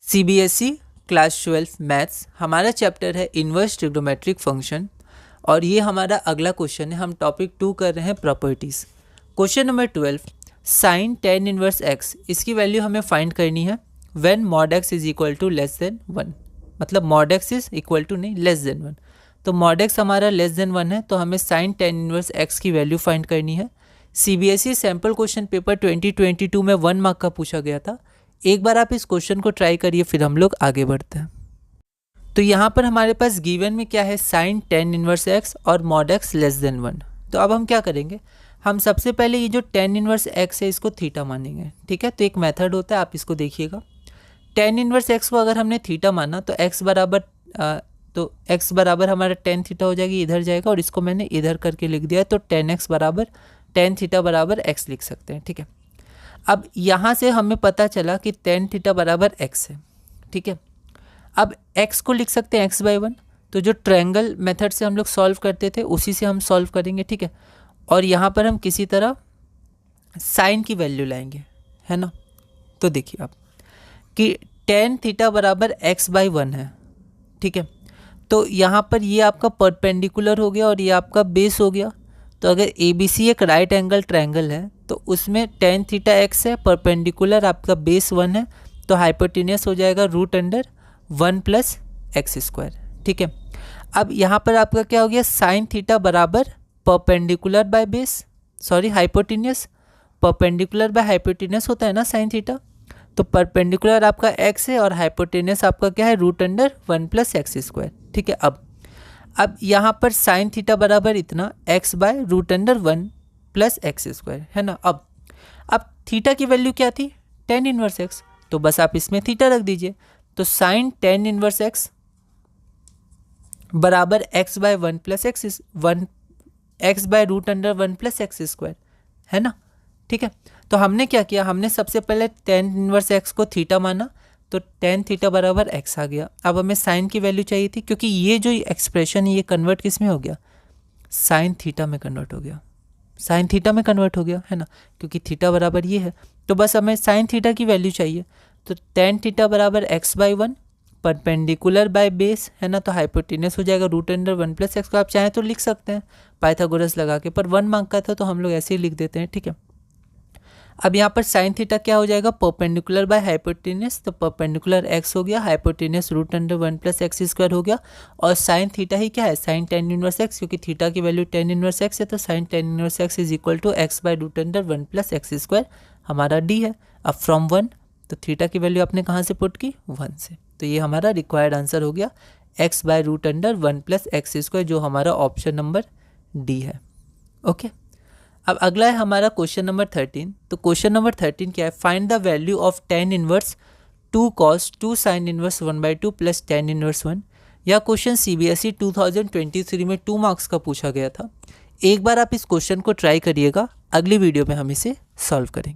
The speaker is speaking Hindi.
सीबीएसई क्लास 12 मैथ्स, हमारा चैप्टर है इन्वर्स ट्रिग्नोमेट्रिक फंक्शन और ये हमारा अगला क्वेश्चन है। हम टॉपिक 2 कर रहे हैं properties. Question number 12, sine tan inverse x, इसकी वैल्यू हमें फाइंड करनी है when mod x is equal to less than 1, मतलब mod x is equal to नहीं, लेस देन 1। तो मॉड एक्स हमारा लेस देन 1 है, तो हमें साइन टेन इनवर्स एक्स की वैल्यू फाइंड करनी है। सीबीएसई सैम्पल क्वेश्चन पेपर 2022 में 1 मार्क का पूछा गया था। एक बार आप इस क्वेश्चन को ट्राई करिए, फिर हम लोग आगे बढ़ते हैं। तो यहाँ पर हमारे पास गिवन में क्या है, साइन टेन इनवर्स एक्स और मॉड एक्स लेस देन 1। तो अब हम क्या करेंगे, हम सबसे पहले ये जो टेन इनवर्स एक्स है इसको थीटा मानेंगे, ठीक है। तो एक मेथड होता है, आप इसको देखिएगा। टेन इनवर्स एक्स को अगर हमने थीटा माना तो एक्स बराबर हमारा टेन थीटा हो जाएगी, इधर जाएगा, और इसको मैंने इधर करके लिख दिया है, तो टेन एक्स बराबर टेन थीटा बराबर एक्स लिख सकते हैं, ठीक है। अब यहाँ से हमें पता चला कि टेन थीटा बराबर एक्स है, ठीक है। अब x को लिख सकते हैं x/1, तो जो ट्रायंगल मेथड से हम लोग सॉल्व करते थे उसी से हम सॉल्व करेंगे, ठीक है। और यहाँ पर हम किसी तरह साइन की वैल्यू लाएंगे, है ना। तो देखिए आप कि टेन थीटा बराबर x/1 है, ठीक है। तो यहाँ पर ये आपका परपेंडिकुलर हो गया और ये आपका बेस हो गया। तो अगर ABC एक राइट एंगल ट्रायंगल है तो उसमें टेन थीटा एक्स है, परपेंडिकुलर आपका बेस 1 है, तो हाइपोटेनियस हो जाएगा √1 प्लस एक्स स्क्वायर, ठीक है। अब यहाँ पर आपका क्या हो गया, साइन थीटा बराबर perpendicular by base, sorry hypotenuse, perpendicular by hypotenuse होता है ना साइन थीटा। तो परपेंडिकुलर आपका एक्स है और हाइपोटेनियस आपका क्या है, √1 प्लस एक्स स्क्वायर, ठीक है। अब यहाँ पर साइन थीटा बराबर इतना x/√1 प्लस एक्स स्क्वायर, है ना। अब थीटा की वैल्यू क्या थी, टेन इनवर्स एक्स, तो बस आप इसमें थीटा रख दीजिए। तो साइन टेन इनवर्स एक्स बराबर x/1 plus x/√1 plus x square, है ना, ठीक है। तो हमने क्या किया, हमने सबसे पहले टेन इनवर्स एक्स को थीटा माना, तो टेन थीटा बराबर एक्स आ गया। अब हमें साइन की वैल्यू चाहिए थी, क्योंकि ये जो एक्सप्रेशन है ये कन्वर्ट किस में हो गया, साइन थीटा में कन्वर्ट हो गया, साइन थीटा में कन्वर्ट हो गया, है ना, क्योंकि थीटा बराबर ये है। तो बस हमें साइन थीटा की वैल्यू चाहिए, तो टेन थीटा बराबर x/1 परपेंडिकुलर बाय बेस, है ना, तो हाइपोटेनियस हो जाएगा √1 प्लस एक्स को आप चाहें तो लिख सकते हैं पाइथागोरस लगा के, पर 1 मार्क का था तो हम लोग ऐसे ही लिख देते हैं, ठीक है। अब यहाँ पर साइन थीटा क्या हो जाएगा, परपेंडिकुलर बाय हाइपोटेनियस, तो परपेंडिकुलर x हो गया, हाइपोटेनियस √1 प्लस एक्स स्क्वायर हो गया, और साइन थीटा ही क्या है, साइन टेन इनवर्स एक्स, क्योंकि थीटा की वैल्यू टेन इनवर्स एक्स है, तो sine tan inverse x is equal to x/√1 plus x square, हमारा d है। अब फ्रॉम 1, तो थीटा की वैल्यू आपने कहाँ से पुट की, 1 से, तो ये हमारा रिक्वायर्ड आंसर हो गया x/√1 प्लस एक्स स्क्वायर, जो हमारा ऑप्शन नंबर डी है, ओके। अब अगला है हमारा क्वेश्चन नंबर 13। तो क्वेश्चन नंबर 13 क्या है, find the value of tan inverse 2 cos 2 sine inverse 1/2 plus tan inverse 1। यह क्वेश्चन सीबीएसई 2023 में 2 मार्क्स का पूछा गया था। एक बार आप इस क्वेश्चन को ट्राई करिएगा, अगली वीडियो में हम इसे सॉल्व करेंगे।